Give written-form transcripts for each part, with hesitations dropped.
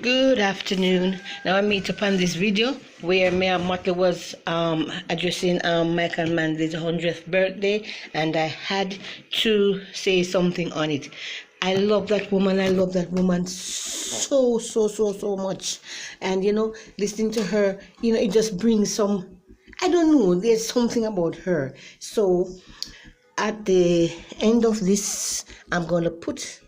Good afternoon. Now I meet upon this video where Mayor Motley was addressing Michael Manley's 100th birthday, and I had to say something on it. I love that woman. I love that woman so much. And listening to her, it just brings some, I don't know, there's something about her. So at the end of this, I'm going to put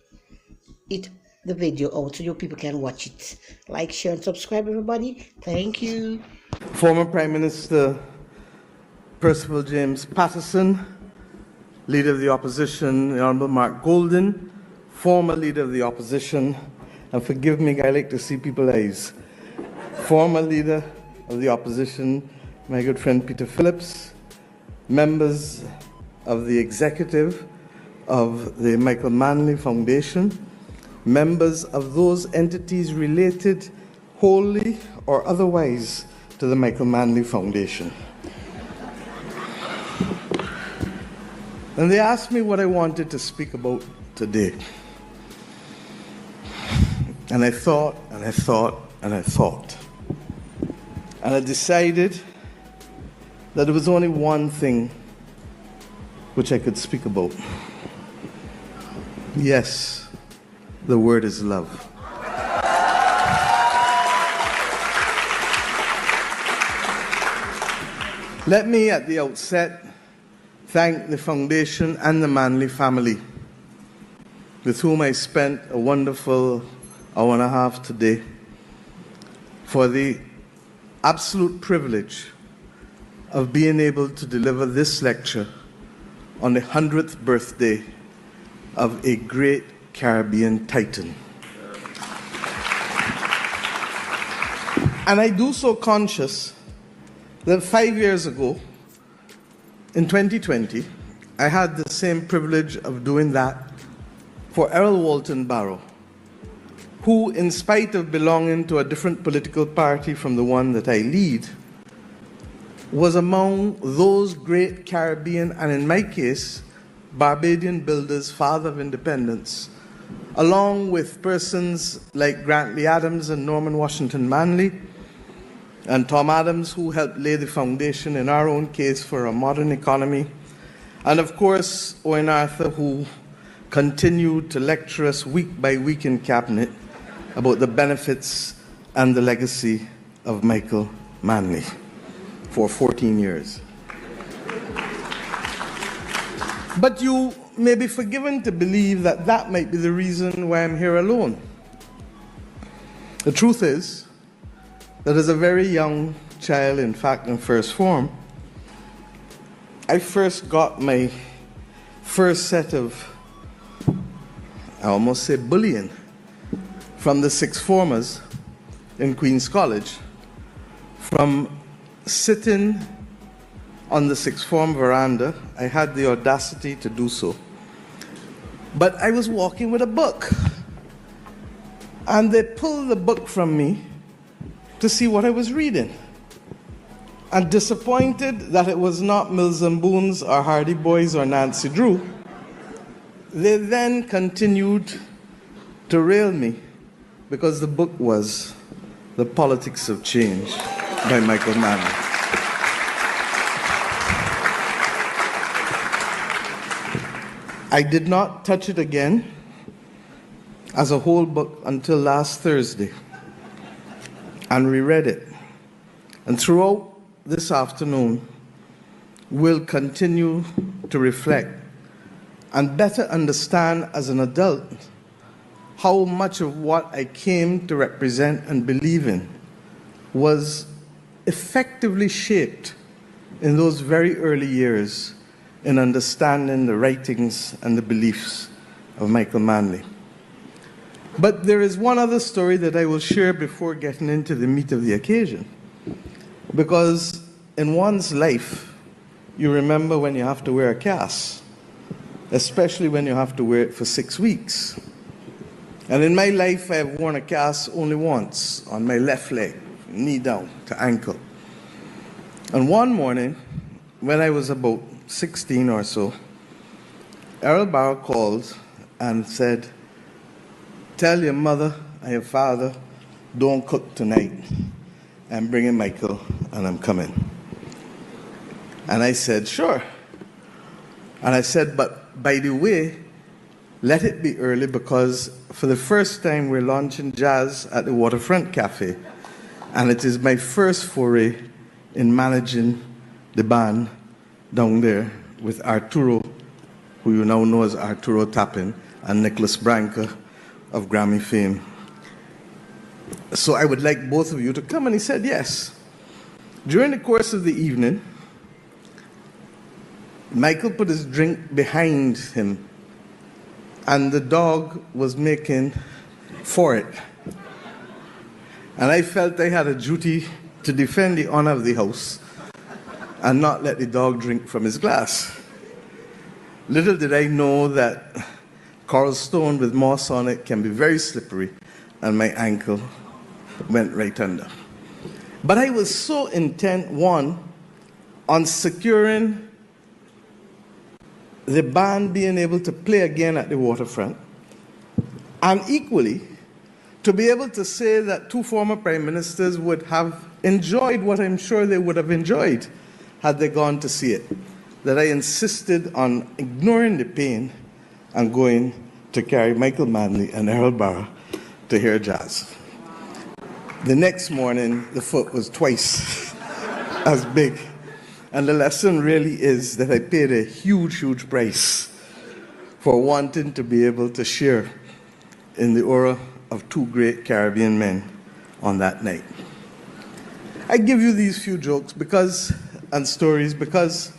the video out so you people can watch it. Like, share, and subscribe, everybody. Thank you. Former Prime Minister Percival James Patterson, Leader of the Opposition, the Honourable Mark Golden, former Leader of the Opposition, and forgive me, I like to see people's eyes, former Leader of the Opposition, my good friend Peter Phillips, members of the executive of the Michael Manley Foundation, members of those entities related wholly or otherwise to the Michael Manley Foundation. And they asked me what I wanted to speak about today. And I thought, and I thought, and I thought. And I decided that there was only one thing which I could speak about. Yes. The word is love. Let me at the outset thank the Foundation and the Manley family, with whom I spent a wonderful hour and a half today, for the absolute privilege of being able to deliver this lecture on the 100th birthday of a great Caribbean titan. And I do so conscious that 5 years ago, in 2020, I had the same privilege of doing that for Errol Walton Barrow, who, in spite of belonging to a different political party from the one that I lead, was among those great Caribbean, and in my case, Barbadian builders, father of independence, along with persons like Grantley Adams and Norman Washington Manley, and Tom Adams, who helped lay the foundation in our own case for a modern economy, and of course Owen Arthur, who continued to lecture us week by week in Cabinet about the benefits and the legacy of Michael Manley for 14 years. But you may be forgiven to believe that that might be the reason why I'm here alone. The truth is that as a very young child, in fact in first form, I first got my first set of, I almost say bullying, from the sixth formers in Queen's College, from sitting on the sixth form veranda. I had the audacity to do so. But I was walking with a book, and they pulled the book from me to see what I was reading. And disappointed that it was not Mills and Boons or Hardy Boys or Nancy Drew, they then continued to rail me because the book was The Politics of Change by Michael Manley. I did not touch it again as a whole book until last Thursday and reread it. And throughout this afternoon, we'll continue to reflect and better understand as an adult how much of what I came to represent and believe in was effectively shaped in those very early years in understanding the writings and the beliefs of Michael Manley. But there is one other story that I will share before getting into the meat of the occasion. Because in one's life, you remember when you have to wear a cast, especially when you have to wear it for 6 weeks. And in my life, I have worn a cast only once, on my left leg, knee down to ankle. And one morning, when I was about 16 or so, Errol Barrow called and said, "Tell your mother and your father don't cook tonight. I'm bringing Michael and I'm coming. And I said, sure. And I said, but by the way, let it be early because for the first time we're launching jazz at the Waterfront Cafe. And it is my first foray in managing the band down there with Arturo, who you now know as Arturo Tappan, and Nicholas Branca of Grammy fame. So I would like both of you to come. And he said yes. During the course of the evening, Michael put his drink behind him, and the dog was making for it. And I felt I had a duty to defend the honor of the house and not let the dog drink from his glass. Little did I know that coral stone with moss on it can be very slippery, and my ankle went right under. But I was so intent, one, on securing the band being able to play again at the Waterfront, and equally, to be able to say that two former prime ministers would have enjoyed what I'm sure they would have enjoyed had they gone to see it, that I insisted on ignoring the pain and going to carry Michael Manley and Errol Barra to hear jazz. The next morning, the foot was twice as big. And the lesson really is that I paid a huge, huge price for wanting to be able to share in the aura of two great Caribbean men on that night. I give you these few jokes and stories because,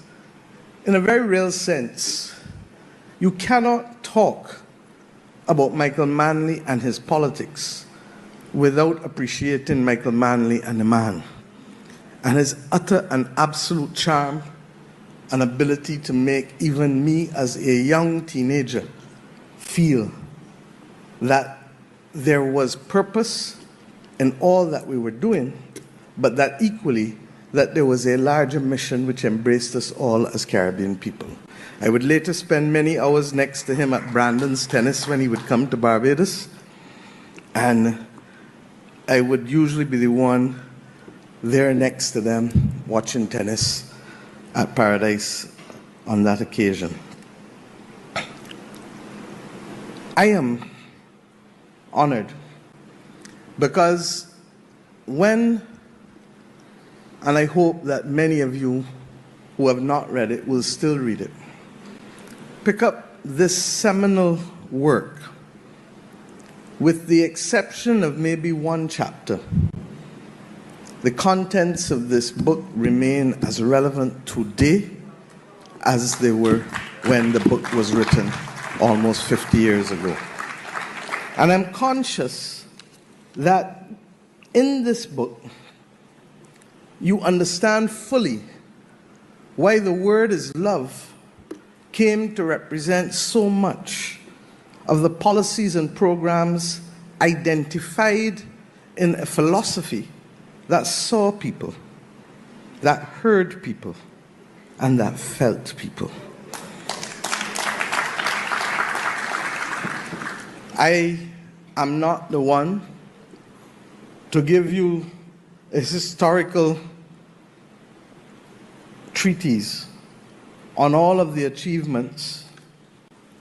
in a very real sense, you cannot talk about Michael Manley and his politics without appreciating Michael Manley and the man, and his utter and absolute charm and ability to make even me as a young teenager feel that there was purpose in all that we were doing, but that equally that there was a larger mission which embraced us all as Caribbean people. I would later spend many hours next to him at Brandon's tennis when he would come to Barbados, and I would usually be the one there next to them watching tennis at Paradise on that occasion. I am honored because when, and I hope that many of you who have not read it will still read it, pick up this seminal work, with the exception of maybe one chapter, the contents of this book remain as relevant today as they were when the book was written almost 50 years ago. And I'm conscious that in this book, you understand fully why the word is love came to represent so much of the policies and programs identified in a philosophy that saw people, that heard people, and that felt people. I am not the one to give you a historical treatise on all of the achievements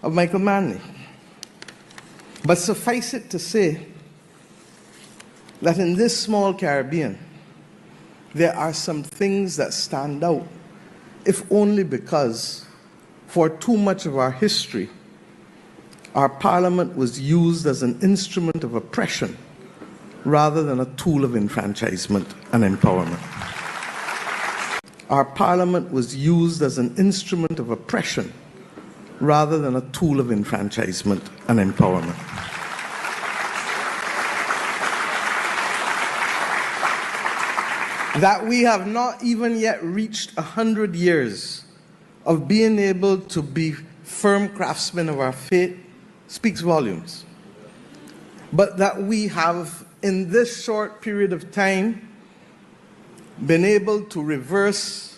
of Michael Manley. But suffice it to say that in this small Caribbean, there are some things that stand out, if only because for too much of our history, our parliament was used as an instrument of oppression rather than a tool of enfranchisement and empowerment. Our parliament was used as an instrument of oppression rather than a tool of enfranchisement and empowerment. That we have not even yet reached 100 years of being able to be firm craftsmen of our fate speaks volumes. But that we have, in this short period of time, been able to reverse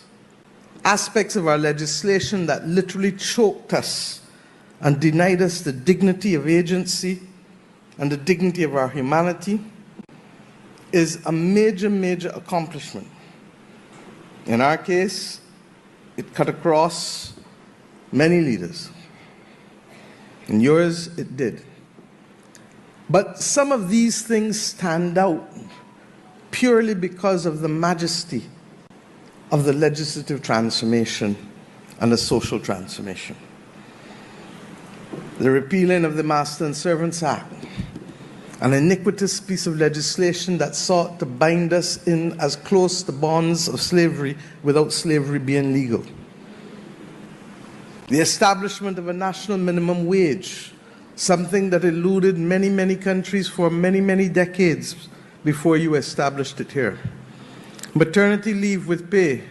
aspects of our legislation that literally choked us and denied us the dignity of agency and the dignity of our humanity, is a major, major accomplishment. In our case, it cut across many leaders. In yours, it did. But some of these things stand out purely because of the majesty of the legislative transformation and the social transformation. The repealing of the Master and Servants Act, an iniquitous piece of legislation that sought to bind us in as close to bonds of slavery without slavery being legal. The establishment of a national minimum wage, something that eluded many, many countries for many, many decades before you established it here. Maternity leave with pay,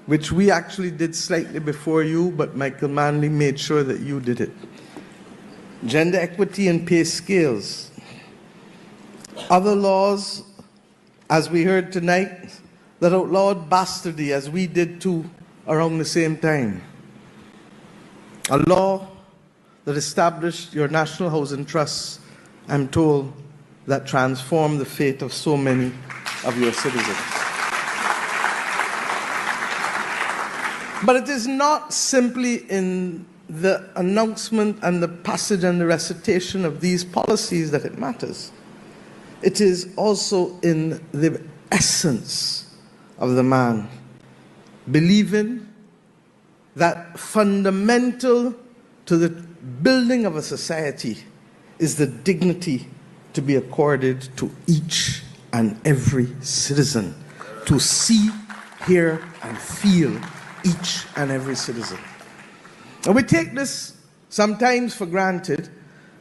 which we actually did slightly before you, but Michael Manley made sure that you did it. Gender equity and pay scales. Other laws, as we heard tonight, that outlawed bastardy, as we did too, around the same time. A law that established your National Housing Trust, I'm told, that transformed the fate of so many of your citizens. But it is not simply in the announcement and the passage and the recitation of these policies that it matters. It is also in the essence of the man, believing that fundamental to the building of a society is the dignity to be accorded to each and every citizen, to see, hear, and feel each and every citizen. And we take this sometimes for granted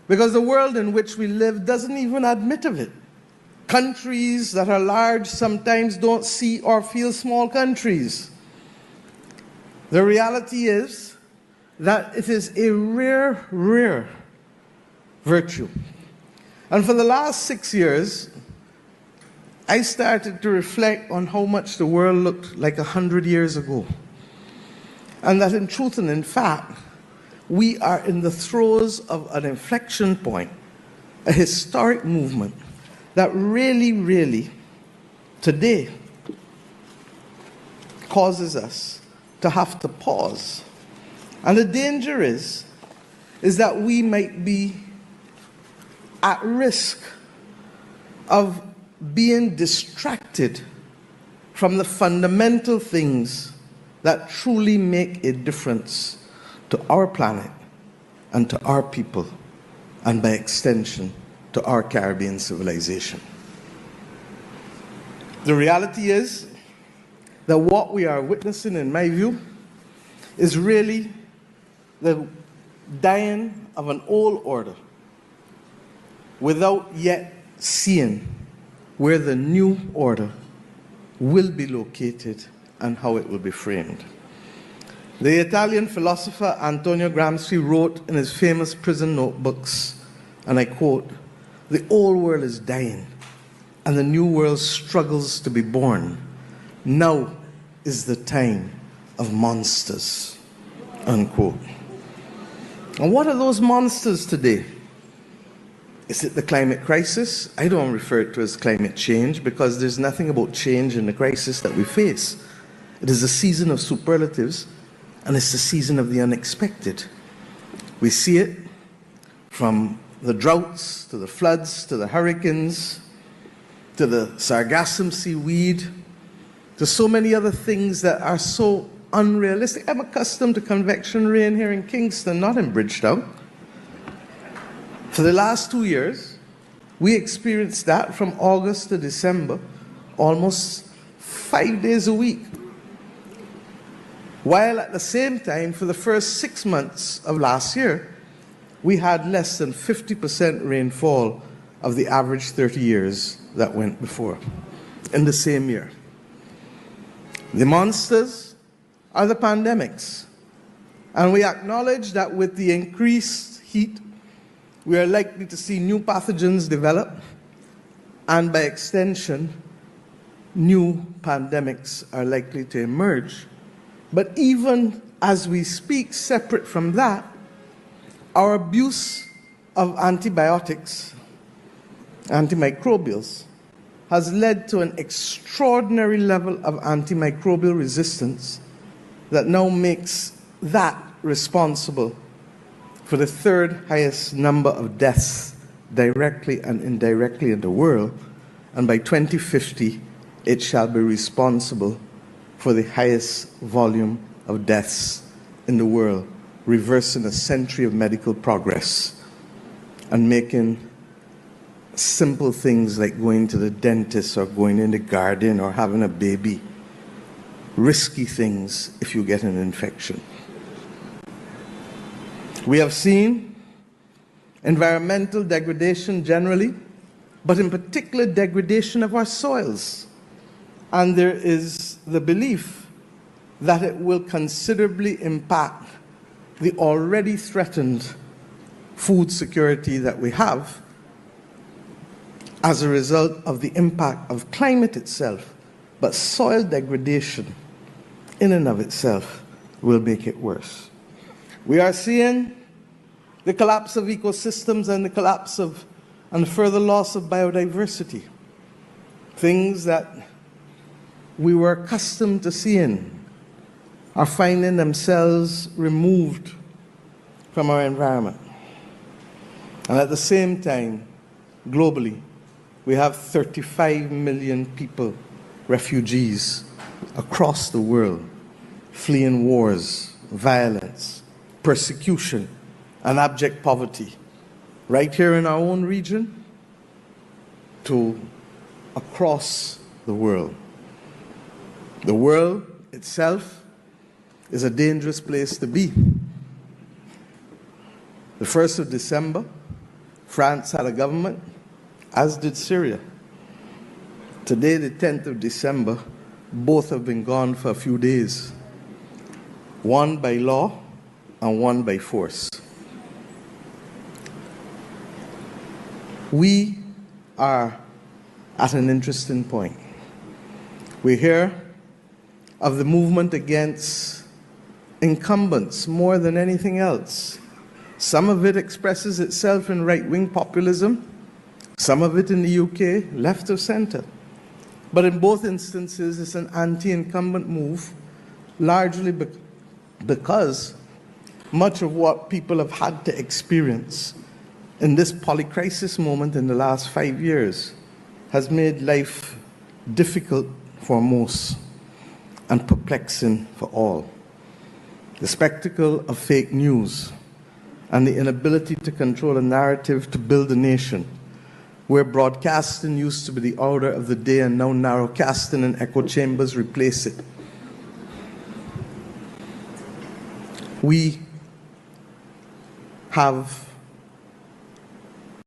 because the world in which we live doesn't even admit of it. Countries that are large sometimes don't see or feel small countries. The reality is that it is a rare, rare virtue. And for the last 6 years, I started to reflect on how much the world looked like 100 years ago. And that in truth and in fact, we are in the throes of an inflection point, a historic movement that really, really, today, causes us to have to pause. And the danger is that we might be at risk of being distracted from the fundamental things that truly make a difference to our planet and to our people, and by extension, to our Caribbean civilization. The reality is that what we are witnessing, in my view, is really the dying of an old order without yet seeing where the new order will be located and how it will be framed. The Italian philosopher Antonio Gramsci wrote in his famous prison notebooks, and I quote, "The old world is dying, and the new world struggles to be born. Now is the time of monsters," unquote. And what are those monsters today? Is it the climate crisis? I don't refer to it as climate change because there's nothing about change in the crisis that we face. It is a season of superlatives, and it's the season of the unexpected. We see it from the droughts, to the floods, to the hurricanes, to the sargassum seaweed, to so many other things that are so unrealistic. I'm accustomed to convection rain here in Kingston, not in Bridgetown. For the last 2 years, we experienced that from August to December, almost 5 days a week. While at the same time, for the first 6 months of last year, we had less than 50% rainfall of the average 30 years that went before, in the same year. The monsters are the pandemics. And we acknowledge that with the increased heat, we are likely to see new pathogens develop, and by extension, new pandemics are likely to emerge. But even as we speak, separate from that, our abuse of antibiotics, antimicrobials, has led to an extraordinary level of antimicrobial resistance that now makes that responsible for the third highest number of deaths directly and indirectly in the world, and by 2050 it shall be responsible for the highest volume of deaths in the world, reversing a century of medical progress and making simple things like going to the dentist or going in the garden or having a baby risky things if you get an infection. We have seen environmental degradation generally, but in particular degradation of our soils. And there is the belief that it will considerably impact the already threatened food security that we have as a result of the impact of climate itself. But soil degradation in and of itself will make it worse. We are seeing the collapse of ecosystems and the collapse of and further loss of biodiversity. Things that we were accustomed to seeing are finding themselves removed from our environment. And at the same time, globally, we have 35 million people, refugees, across the world, fleeing wars, violence, persecution, and abject poverty, right here in our own region to across the world. The world itself is a dangerous place to be. The 1st of December, France had a government, as did Syria. Today, the 10th of December, both have been gone for a few days. One by law and one by force. We are at an interesting point. We hear of the movement against incumbents more than anything else. Some of it expresses itself in right-wing populism, some of it in the UK, left of center. But in both instances, it's an anti-incumbent move, largely because much of what people have had to experience in this polycrisis moment in the last 5 years has made life difficult for most and perplexing for all. The spectacle of fake news and the inability to control a narrative to build a nation, where broadcasting used to be the order of the day and now narrowcasting and echo chambers replace it. We have